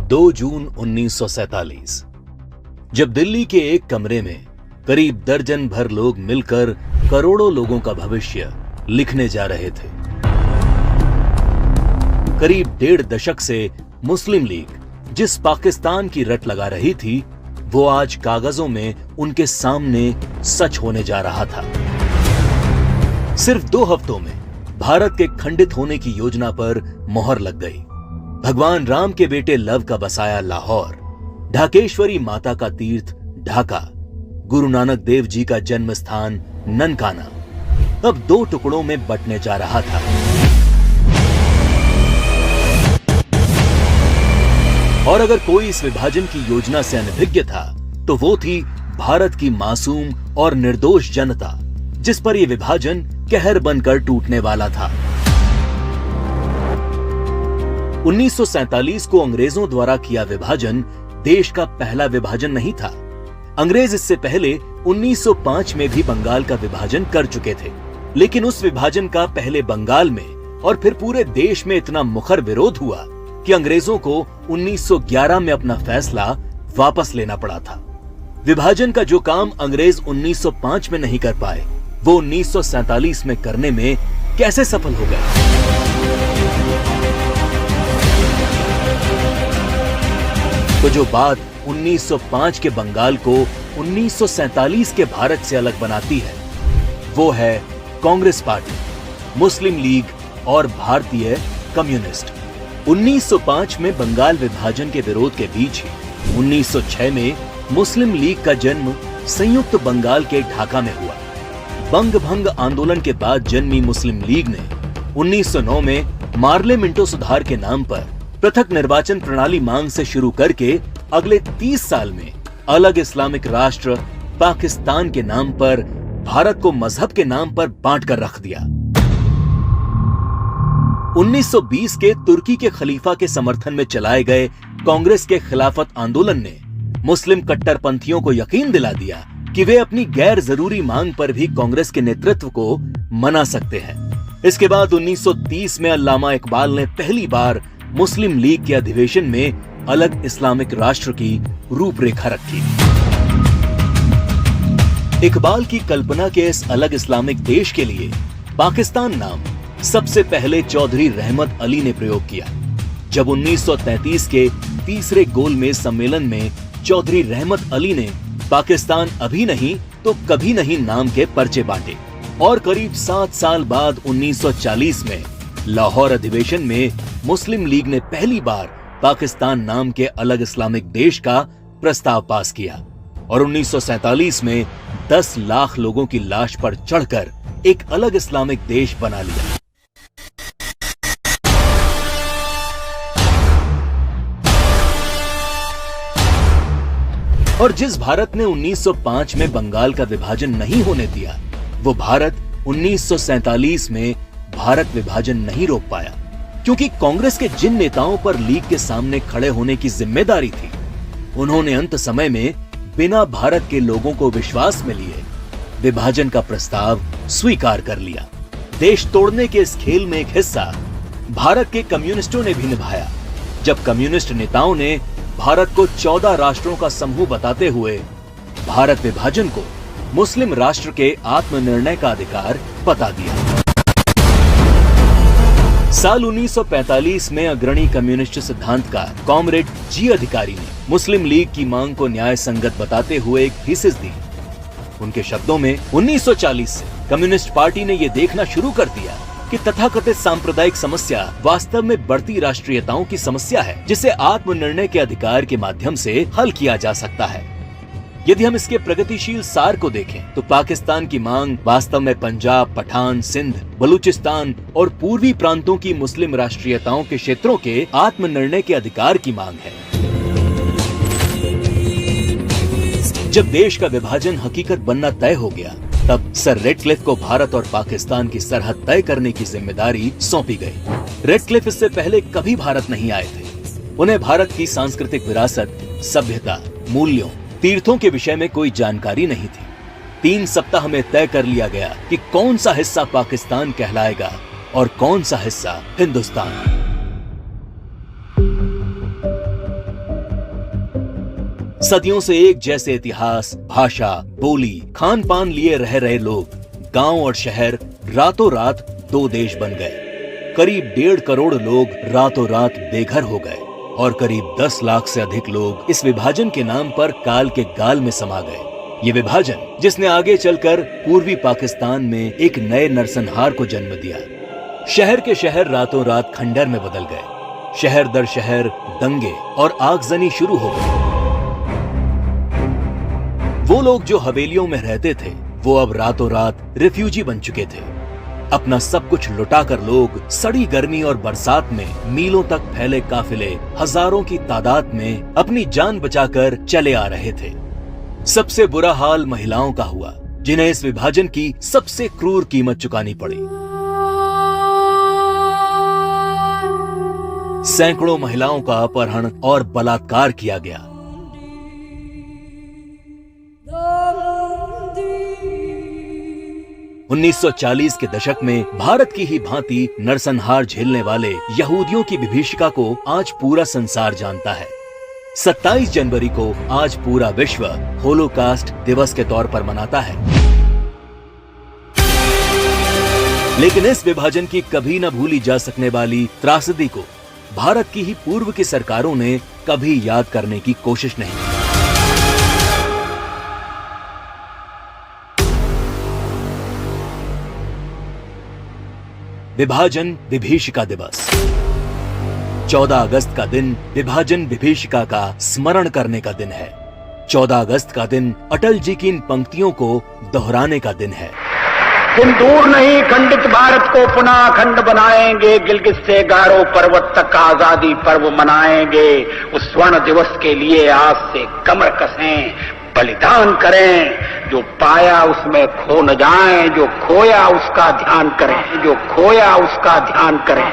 2 जून 1947 जब दिल्ली के एक कमरे में करीब दर्जन भर लोग मिलकर करोड़ों लोगों का भविष्य लिखने जा रहे थे। करीब 1.5 दशक से मुस्लिम लीग जिस पाकिस्तान की रट लगा रही थी, वो आज कागजों में उनके सामने सच होने जा रहा था। सिर्फ 2 हफ्तों में भारत के खंडित होने की योजना पर मोहर लग गई। भगवान राम के बेटे लव का बसाया लाहौर, ढाकेश्वरी माता का तीर्थ ढाका, गुरु नानक देव जी का जन्म स्थान ननकाना अब 2 टुकड़ों में बंटने जा रहा था। और अगर कोई इस विभाजन की योजना से अनभिज्ञ था तो वो थी भारत की मासूम और निर्दोष जनता, जिस पर यह विभाजन कहर बनकर टूटने वाला था। 1947 को अंग्रेजों द्वारा किया विभाजन देश का पहला विभाजन नहीं था। अंग्रेज इससे पहले 1905 में भी बंगाल का विभाजन कर चुके थे, लेकिन उस विभाजन का पहले बंगाल में और फिर पूरे देश में इतना मुखर विरोध हुआ कि अंग्रेजों को 1911 में अपना फैसला वापस लेना पड़ा था। विभाजन का जो काम अंग्रेज 1905 में नहीं कर पाए, वो 1947 में करने में कैसे सफल हो गए? तो जो बात 1905 के बंगाल को 1947 के भारत से अलग बनाती है, वो है कांग्रेस पार्टी, मुस्लिम लीग और भारतीय कम्युनिस्ट। 1905 में बंगाल विभाजन के विरोध के बीच ही 1906 में मुस्लिम लीग का जन्म संयुक्त बंगाल के ढाका में हुआ। बंग भंग आंदोलन के बाद जन्मी मुस्लिम लीग ने 1909 में मार्ले मिंटो सुधार के नाम पर पृथक निर्वाचन प्रणाली मांग से शुरू करके अगले 30 साल में अलग इस्लामिक राष्ट्र पाकिस्तान के नाम पर भारत को मजहब के नाम पर बांट कर रख दिया। 1920 के तुर्की के खलीफा के समर्थन में चलाए गए कांग्रेस के खिलाफत आंदोलन ने मुस्लिम कट्टरपंथियों को यकीन दिला दिया कि वे अपनी गैर जरूरी मांग पर भी कांग्रेस के नेतृत्व को मना सकते हैं। इसके बाद 1930 में अल्लामा इकबाल ने पहली बार मुस्लिम लीग के अधिवेशन में अलग इस्लामिक राष्ट्र की रूपरेखा रखी। इकबाल की कल्पना के इस अलग इस्लामिक देश के लिए पाकिस्तान नाम सबसे पहले चौधरी रहमत अली ने प्रयोग किया। जब 1933 के तीसरे गोलमेज सम्मेलन में चौधरी रहमत अली ने पाकिस्तान अभी नहीं तो कभी नहीं नाम के पर्चे बांटे और करीब 7 साल बाद 1940 में लाहौर अधिवेशन में मुस्लिम लीग ने पहली बार पाकिस्तान नाम के अलग इस्लामिक देश का प्रस्ताव पास किया और 1947 में 10 लाख लोगों की लाश पर चढ़कर एक अलग इस्लामिक देश बना लिया। और जिस भारत ने 1905 में बंगाल का विभाजन नहीं होने दिया, वो भारत 1947 में भारत विभाजन नहीं रोक पाया, क्योंकि कांग्रेस के जिन नेताओं पर लीग के सामने खड़े होने की जिम्मेदारी थी, उन्होंने अंत समय में बिना भारत के लोगों को विश्वास में लिए विभाजन का प्रस्ताव स्वीकार कर लिया। देश तोड़ने के इस खेल में एक हिस्सा भारत के कम्युनिस्टों ने भी निभाया। जब कम्युनिस्ट नेताओं ने भारत को 14 राष्ट्रों का समूह बताते हुए भारत विभाजन को मुस्लिम राष्ट्र के आत्मनिर्णय का अधिकार बता दिया। साल 1945 में अग्रणी कम्युनिस्ट सिद्धांतकार कॉमरेड जी अधिकारी ने मुस्लिम लीग की मांग को न्याय संगत बताते हुए एक थीसिस दी। उनके शब्दों में 1940 से कम्युनिस्ट पार्टी ने यह देखना शुरू कर दिया कि तथाकथित सांप्रदायिक समस्या वास्तव में बढ़ती राष्ट्रीयताओं की समस्या है, जिसे आत्मनिर्णय के अधिकार के माध्यम से हल किया जा सकता है। यदि हम इसके प्रगतिशील सार को देखें तो पाकिस्तान की मांग वास्तव में पंजाब, पठान, सिंध, बलूचिस्तान और पूर्वी प्रांतों की मुस्लिम राष्ट्रीयताओं के क्षेत्रों के आत्मनिर्णय के अधिकार की मांग है। जब देश का विभाजन हकीकत बनना तय हो गया, तब सर रेडक्लिफ को भारत और पाकिस्तान की सरहद तय करने की जिम्मेदारी सौंपी गई। रेडक्लिफ इससे पहले कभी भारत नहीं आए थे। उन्हें भारत की सांस्कृतिक विरासत, सभ्यता, मूल्यों, तीर्थों के विषय में कोई जानकारी नहीं थी। 3 सप्ताह में तय कर लिया गया कि कौन सा हिस्सा पाकिस्तान कहलाएगा और कौन सा हिस्सा हिंदुस्तान। सदियों से एक जैसे इतिहास, भाषा, बोली, खान पान लिए रह रहे लोग, गांव और शहर रातों रात दो देश बन गए। करीब 1.5 करोड़ लोग रातों रात बेघर हो गए और करीब 10 लाख से अधिक लोग इस विभाजन के नाम पर काल के गाल में समा गए। ये विभाजन जिसने आगे चलकर पूर्वी पाकिस्तान में एक नए नरसंहार को जन्म दिया। शहर के शहर रातों रात खंडर में बदल गए। शहर दर शहर दंगे और आगजनी शुरू हो गई। वो लोग जो हवेलियों में रहते थे वो अब रातों रात रिफ्यूजी बन चुके थे। अपना सब कुछ लुटाकर लोग सड़ी गर्मी और बरसात में मीलों तक फैले काफिले हजारों की तादाद में अपनी जान बचाकर चले आ रहे थे। सबसे बुरा हाल महिलाओं का हुआ, जिन्हें इस विभाजन की सबसे क्रूर कीमत चुकानी पड़ी। सैकड़ों महिलाओं का अपहरण और बलात्कार किया गया। उन्नीस 1940 के दशक में भारत की ही भांति नरसंहार झेलने वाले यहूदियों की विभीषिका को आज पूरा संसार जानता है। 27 जनवरी को आज पूरा विश्व होलोकास्ट दिवस के तौर पर मनाता है। लेकिन इस विभाजन की कभी न भूली जा सकने वाली त्रासदी को भारत की ही पूर्व की सरकारों ने कभी याद करने की कोशिश नहीं की। विभाजन विभीषिका दिवस 14 अगस्त का दिन विभाजन विभीषिका का स्मरण करने का दिन है। 14 अगस्त का दिन अटल जी की इन पंक्तियों को दोहराने का दिन है। दिन दूर नहीं, खंडित भारत को पुनः अखंड बनाएंगे। गिलगित से गारो पर्वत तक आजादी पर्व मनाएंगे। उस स्वर्ण दिवस के लिए आज से कमर कसें, बलिदान करें। जो पाया उसमें खो न जाएं, जो खोया उसका ध्यान करें, जो खोया उसका ध्यान करें।